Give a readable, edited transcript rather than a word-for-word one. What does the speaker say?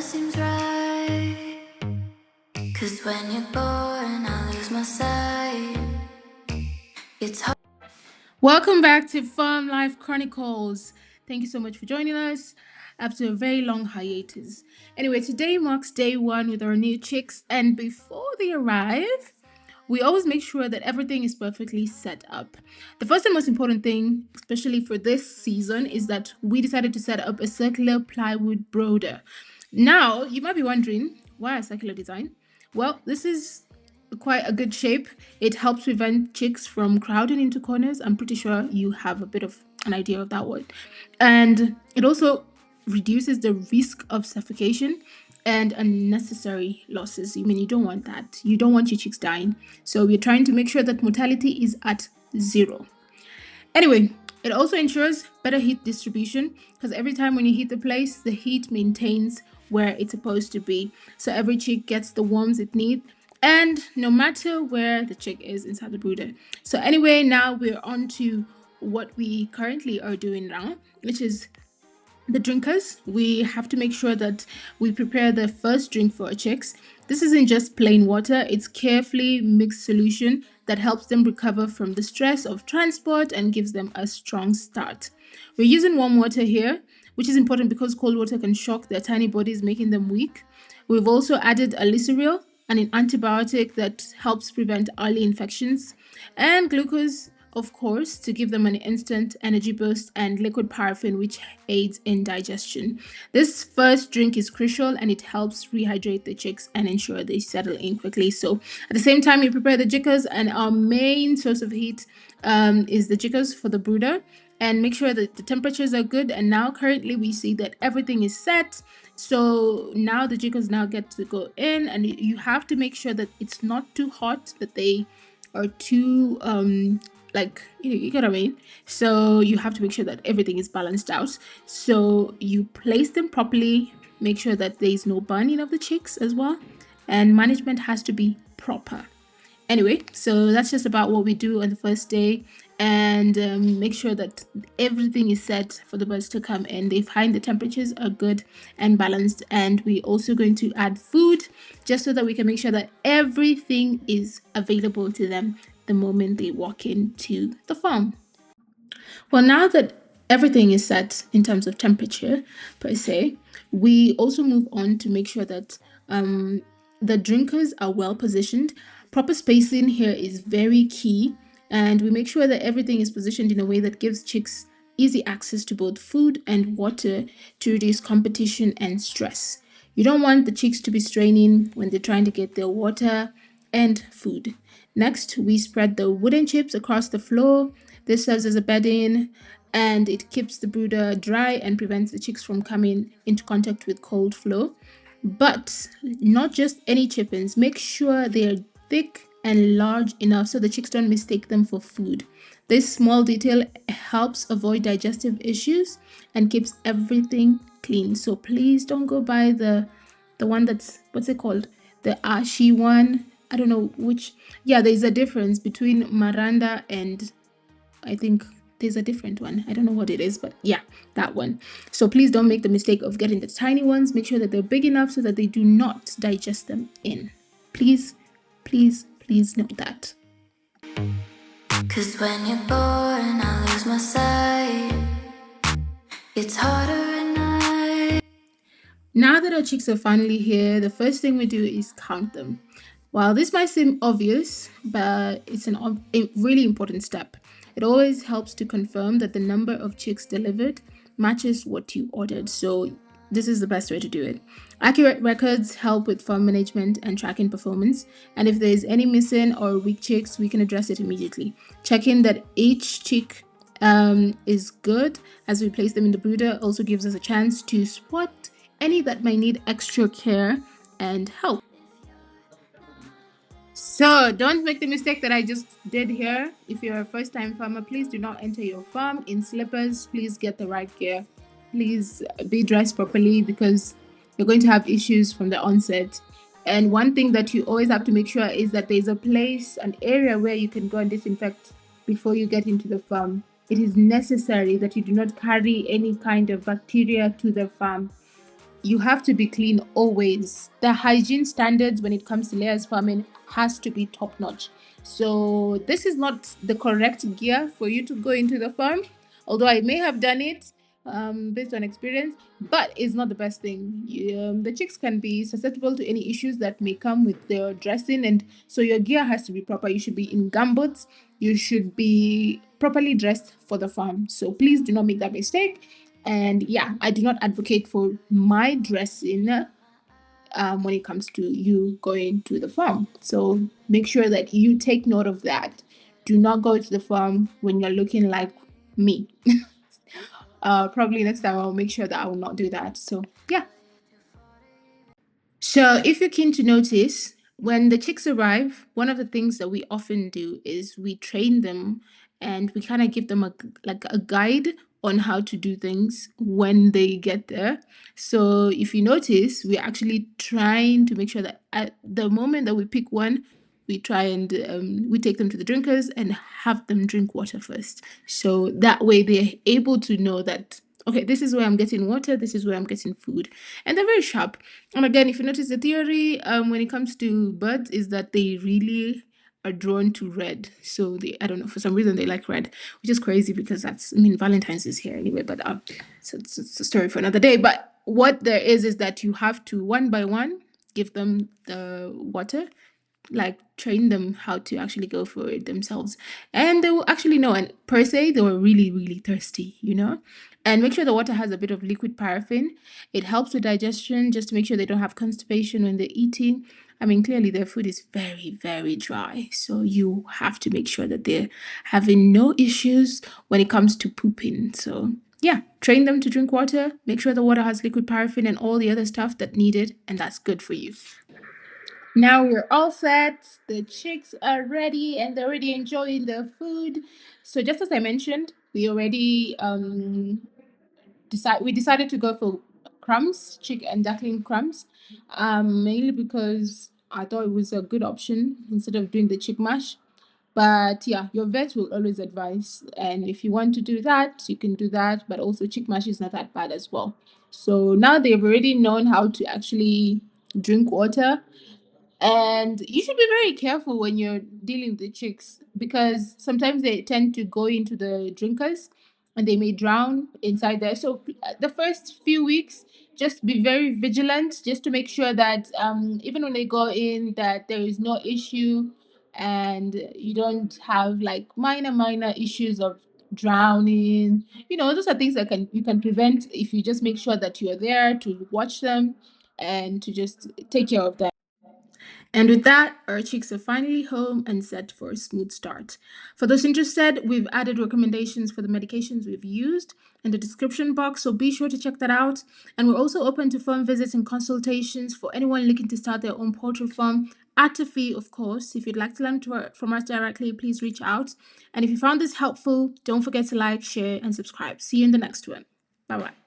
seems right. 'Cause when you're born, I lose my sight. It's hard. Welcome back to Farm Life Chronicles. Thank you so much for joining us after a very long hiatus. Anyway, today marks day one with our new chicks, and before they arrive, we always make sure that everything is perfectly set up. The first and most important thing, especially for this season, is that we decided to set up a circular plywood brooder. Now, you might be wondering, why a circular design? Well, this is quite a good shape. It helps prevent chicks from crowding into corners. I'm pretty sure you have a bit of an idea of that word. And it also reduces the risk of suffocation and unnecessary losses. I mean, you don't want that. You don't want your chicks dying. So we're trying to make sure that mortality is at 0. Anyway, it also ensures better heat distribution because every time when you heat the place, the heat maintains where it's supposed to be. So every chick gets the warmth it needs, and no matter where the chick is inside the brooder. So anyway, now we're on to what we currently are doing now, which is the drinkers. We have to make sure that we prepare the first drink for our chicks. This isn't just plain water, it's carefully mixed solution that helps them recover from the stress of transport and gives them a strong start. We're using warm water here, which is important because cold water can shock their tiny bodies, making them weak. We've also added Aliseryl, an antibiotic that helps prevent early infections, and glucose, of course, to give them an instant energy boost, and liquid paraffin, which aids in digestion. This first drink is crucial and it helps rehydrate the chicks and ensure they settle in quickly. So at the same time, you prepare the jiggers, and our main source of heat is the jiggers for the brooder. And make sure that the temperatures are good. And now currently we see that everything is set. So now the jiggers now get to go in, and you have to make sure that it's not too hot, that they are too like you get what I mean. So you have to make sure that everything is balanced out. So you place them properly, make sure that there is no burning of the chicks as well, and management has to be proper. Anyway, so that's just about what we do on the first day, and make sure that everything is set for the birds to come in. They find the temperatures are good and balanced, and we're also going to add food just so that we can make sure that everything is available to them the moment they walk into the farm. Well, now that everything is set in terms of temperature per se, we also move on to make sure that the drinkers are well positioned. Proper spacing here is very key, and we make sure that everything is positioned in a way that gives chicks easy access to both food and water to reduce competition and stress. You don't want the chicks to be straining when they're trying to get their water and food. Next, we spread the wooden chips across the floor. This serves as a bedding, and it keeps the brooder dry and prevents the chicks from coming into contact with cold flow. But not just any chippings. Make sure they're thick and large enough so the chicks don't mistake them for food. This small detail helps avoid digestive issues and keeps everything clean. So please don't go buy the one that's, what's it called? The ashy one. I don't know which. Yeah, there's a difference between Miranda and I think there's a different one. I don't know what it is, but yeah, that one. So please don't make the mistake of getting the tiny ones. Make sure that they're big enough so that they do not digest them in. Please, please, please note that. 'Cause when you're born, I lose my sight. It's harder at night. Now that our chicks are finally here, the first thing we do is count them. While this might seem obvious, but it's a really important step. It always helps to confirm that the number of chicks delivered matches what you ordered. So this is the best way to do it. Accurate records help with farm management and tracking performance. And if there is any missing or weak chicks, we can address it immediately. Checking that each chick is good as we place them in the brooder also gives us a chance to spot any that might need extra care and help. So don't make the mistake that I just did here. If you're a first-time farmer, please do not enter your farm in slippers. Please get the right gear. Please be dressed properly because you're going to have issues from the onset. And one thing that you always have to make sure is that there's a place, an area where you can go and disinfect before you get into the farm. It is necessary that you do not carry any kind of bacteria to the farm. you have to be clean always. The hygiene standards when it comes to layers farming has to be top notch. So this is not the correct gear for you to go into the farm, although I may have done it based on experience, but it's not the best thing. The chicks can be susceptible to any issues that may come with their dressing, and so your gear has to be proper. You should be in gumboots. You should be properly dressed for the farm. So please do not make that mistake. And yeah, I do not advocate for my dressing when it comes to you going to the farm. So make sure that you take note of that. Do not go to the farm when you're looking like me. Probably next time I'll make sure that I will not do that. So yeah. So if you're keen to notice, when the chicks arrive, one of the things that we often do is we train them and we kind of give them a guide on how to do things when they get there. So if you notice, we're actually trying to make sure that at the moment that we pick one, we try and we take them to the drinkers and have them drink water first. So that way they're able to know that, okay, this is where I'm getting water, this is where I'm getting food. And they're very sharp. And again, if you notice the theory when it comes to birds is that they really are drawn to red. So they, I don't know, for some reason they like red, which is crazy because that's, I mean, Valentine's is here anyway, but so it's a story for another day. But what there is that you have to one by one give them the water, like train them how to actually go for it themselves, and they will actually know. And per se they were really really thirsty, and make sure the water has a bit of liquid paraffin. It helps with digestion, just to make sure they don't have constipation when they're eating. I mean, clearly their food is very very dry, so you have to make sure that they're having no issues when it comes to pooping. So yeah, train them to drink water, make sure the water has liquid paraffin and all the other stuff that needed, and that's good for you. Now we're all set. The chicks are ready and they're already enjoying the food. So just as I mentioned, we already decided to go for crumbs, chick and duckling crumbs, mainly because I thought it was a good option instead of doing the chick mash. But yeah, your vet will always advise, and if you want to do that, you can do that. But also, chick mash is not that bad as well. So now they've already known how to actually drink water, and you should be very careful when you're dealing with the chicks, because sometimes they tend to go into the drinkers and they may drown inside there. So the first few weeks, just be very vigilant, just to make sure that even when they go in, that there is no issue and you don't have like minor issues of drowning. Those are things that you can prevent if you just make sure that you're there to watch them and to just take care of them. And with that, our chicks are finally home and set for a smooth start. For those interested, we've added recommendations for the medications we've used in the description box, so be sure to check that out. And we're also open to farm visits and consultations for anyone looking to start their own poultry farm at a fee, of course. If you'd like to learn from us directly, please reach out. And if you found this helpful, don't forget to like, share, and subscribe. See you in the next one. Bye bye.